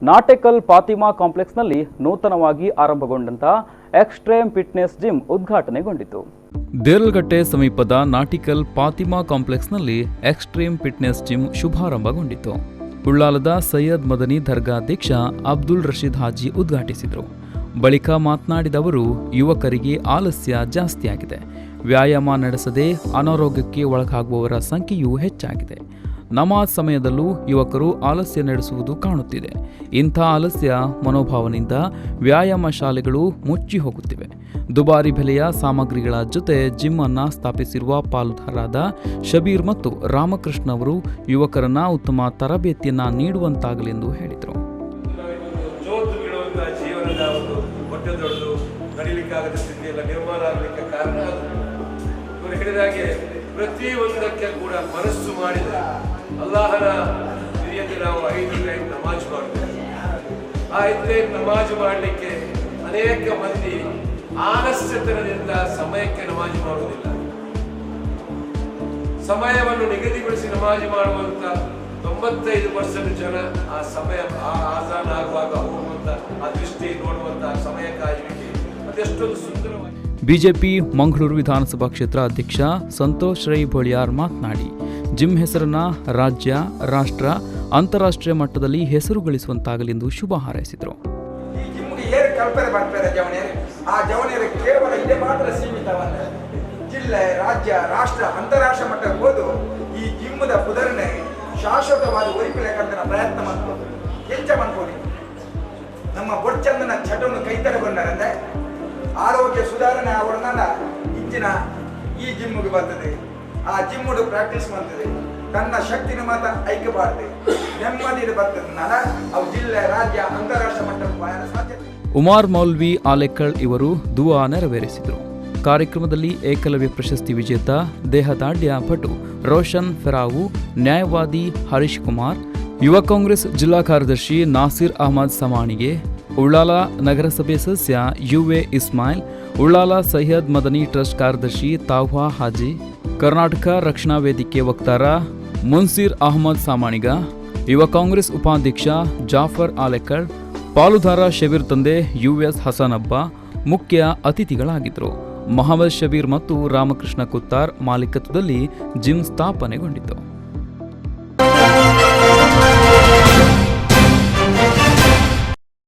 ನಾಟೆಕಲ್ ಫಾತಿಮಾ ಕಾಂಪ್ಲೆಕ್ಸ್ನಲ್ಲಿ ನೂತನವಾಗಿ ಆರಂಭಗೊಂಡಂತಹ ಎಕ್ಸ್ಟ್ರೀಮ್ ಫಿಟ್ನೆಸ್ ಜಿಮ್ ಉದ್ಘಾಟನೆಗೊಂಡಿತು. ದೇರಳಗಟ್ಟೆ ಸಮೀಪದ ನಾಟಿಕಲ್ ಫಾತಿಮಾ ಕಾಂಪ್ಲೆಕ್ಸ್ನಲ್ಲಿ ಎಕ್ಸ್ಟ್ರೀಮ್ ಫಿಟ್ನೆಸ್ ಜಿಮ್ ಶುಭಾರಂಭಗೊಂಡಿತು. ಉಳ್ಳಾಲದ ಸೈಯದ್ ಮದನಿ ದರ್ಗಾಧ್ಯಕ್ಷ ಅಬ್ದುಲ್ ರಶೀದ್ ಹಾಜಿ ಉದ್ಘಾಟಿಸಿದರು. ಬಳಿಕ ಮಾತನಾಡಿದ ಅವರು, ಯುವಕರಿಗೆ ಆಲಸ್ಯ ಜಾಸ್ತಿಯಾಗಿದೆ. ವ್ಯಾಯಾಮ ನಡೆಸದೆ ಅನಾರೋಗ್ಯಕ್ಕೆ ಒಳಗಾಗುವವರ ಸಂಖ್ಯೆಯೂ ಹೆಚ್ಚಾಗಿದೆ. ನಮಾಜ್ ಸಮಯದಲ್ಲೂ ಯುವಕರು ಆಲಸ್ಯ ನಡೆಸುವುದು ಕಾಣುತ್ತಿದೆ. ಇಂಥ ಆಲಸ್ಯ ಮನೋಭಾವನೆಯಿಂದ ವ್ಯಾಯಾಮ ಶಾಲೆಗಳು ಮುಚ್ಚಿ ಹೋಗುತ್ತಿವೆ. ದುಬಾರಿ ಬೆಲೆಯ ಸಾಮಗ್ರಿಗಳ ಜೊತೆ ಜಿಮ್ ಅನ್ನು ಸ್ಥಾಪಿಸಿರುವ ಪಾಲುದಾರರಾದ ಶಬೀರ್ ಮತ್ತು ರಾಮಕೃಷ್ಣ ಅವರು ಯುವಕರನ್ನ ಉತ್ತಮ ತರಬೇತಿಯನ್ನ ನೀಡುವಂತಾಗಲೆಂದು ಹೇಳಿದರು. ಪ್ರತಿಯೊಂದಕ್ಕೆ ಕೂಡ ಮನಸ್ಸು ಮಾಡಿದರೆ ಅಲ್ಲಾಹನ ಹಿರಿಯಲ್ಲಿ ನಾವು 5 ಟೈಮ್ ನಮಾಜ್ ಮಾಡ್ತೇವೆ. ಆ 5 ಟೈಮ್ ನಮಾಜ್ ಮಾಡಲಿಕ್ಕೆ ಅನೇಕ ಮಂದಿ ಆಲಸ್ಯತನದಿಂದ ಸಮಯಕ್ಕೆ ನಮಾಜ್ ಮಾಡುವುದಿಲ್ಲ. ಸಮಯವನ್ನು ನಿಗದಿಗೊಳಿಸಿ ನಮಾಜ್ ಮಾಡುವಂತ 95% ಜನ ಆ ಸಮಯ ಆಜಾನ್ ಆಗುವಾಗ ಹೋಗುವಂತ ಆ ದೃಷ್ಟಿ ನೋಡುವಂತ ಸಮಯ ಕಾಯುವಿಕೆ ಅದೆಷ್ಟೊಂದು ಸುಂದರವಾಗಿ. ಬಿಜೆಪಿ ಮಂಗಳೂರು ವಿಧಾನಸಭಾ ಕ್ಷೇತ್ರ ಅಧ್ಯಕ್ಷ ಸಂತೋಷ್ ರೈ ಬಳಿಯಾರ್ ಮಾತನಾಡಿ, ಜಿಮ್ ಹೆಸರನ್ನ ರಾಜ್ಯ, ರಾಷ್ಟ್ರ, ಅಂತಾರಾಷ್ಟ್ರೀಯ ಮಟ್ಟದಲ್ಲಿ ಹೆಸರು ಗಳಿಸುವಂತಾಗಲೆಂದು ಶುಭ ಹಾರೈಸಿದರು. ಈ ಜಿಮ್ಗೆ ಏನು ಕಲ್ಪನೆ ಬರ್ತಾರೆ ಆ ಜವನಿಯರು ಕೇವಲ ಇದೇ ಮಾತ್ರ ಸೀಮಿತವಲ್ಲ. ಜಿಲ್ಲೆ, ರಾಜ್ಯ, ರಾಷ್ಟ್ರ, ಅಂತಾರಾಷ್ಟ್ರೀಯ ಮಟ್ಟಕ್ಕೆ ಹೋದು ಈ ಜಿಮ್ಮದ ಪುದರ್ನೆ ಶಾಶ್ವತವಾದ ಒರಿಪಿಲಕ್ಕಂತ ಪ್ರಯತ್ನ ಮಾಡ್ಬೋದು. ಎಂಚ ಮಾಡ್ಬೋದು ನಮ್ಮ ಬೊಡ್ಚಂದನ ಚಟವನ್ನು ಕೈತಡೆ ಬಂದರೆ ಆರೋಗ್ಯ ಸುಧಾರಣೆ ಆಗೋಣ ಇಂಚಿನ ಈ ಜಿಮ್ಗೆ ಬರ್ತದೆ. ಆ ಜಿಮ್ಮುಡು ಪ್ರಾಕ್ಟೀಸ್ ಮಾಡ್ತದೆ. ತನ್ನ ಶಕ್ತಿನ ಮಾತ್ರ ಐಕ್ಯಬಾರ್ದು ನೆಮ್ಮದಿ ಬರ್ತದೆ. ಅವು ಜಿಲ್ಲೆ, ರಾಜ್ಯ, ಅಂತಾರಾಷ್ಟ್ರೀಯ ಮಟ್ಟಕ್ಕೆ ಸಾಧ್ಯತೆ. ಉಮಾರ್ ಮೌಲ್ವಿ ಆಲೆಕಳ್ ಇವರು ದುವಾ ನೆರವೇರಿಸಿದರು. ಕಾರ್ಯಕ್ರಮದಲ್ಲಿ ಏಕಲವ್ಯ ಪ್ರಶಸ್ತಿ ವಿಜೇತ ದೇಹದಾಢ್ಯ ಪಟು ರೋಷನ್ ಫೆರಾವು, ನ್ಯಾಯವಾದಿ ಹರೀಶ್ ಕುಮಾರ್, ಯುವ ಕಾಂಗ್ರೆಸ್ ಜಿಲ್ಲಾ ಕಾರ್ಯದರ್ಶಿ ನಾಸಿರ್ ಅಹಮದ್ ಸಮಾಣಿಗೆ, ಉಳ್ಳಾಲ ನಗರಸಭೆ ಸದಸ್ಯ ಯುಎ ಇಸ್ಮಾಯಿಲ್, ಉಳ್ಳಾಲ ಸೈಯದ್ ಮದನಿ ಟ್ರಸ್ಟ್ ಕಾರ್ಯದರ್ಶಿ ತಾವ್ಹಾ ಹಾಜಿ, ಕರ್ನಾಟಕ ರಕ್ಷಣಾ ವೇದಿಕೆ ವಕ್ತಾರ ಮುನ್ಸಿರ್ ಅಹಮದ್ ಸಾಮಾಣಿಗ, ಯುವ ಕಾಂಗ್ರೆಸ್ ಉಪಾಧ್ಯಕ್ಷ ಜಾಫರ್ ಆಲೆಕಳ್, ಪಾಲುದಾರ ಶಬೀರ್ ತಂದೆ ಯುಎಸ್ ಹಸನಬ್ಬ ಮುಖ್ಯ ಅತಿಥಿಗಳಾಗಿದ್ದರು. ಮೊಹಮ್ಮದ್ ಶಬೀರ್ ಮತ್ತು ರಾಮಕೃಷ್ಣ ಕುತ್ತಾರ್ ಮಾಲೀಕತ್ವದಲ್ಲಿ ಜಿಮ್ ಸ್ಥಾಪನೆಗೊಂಡಿತು.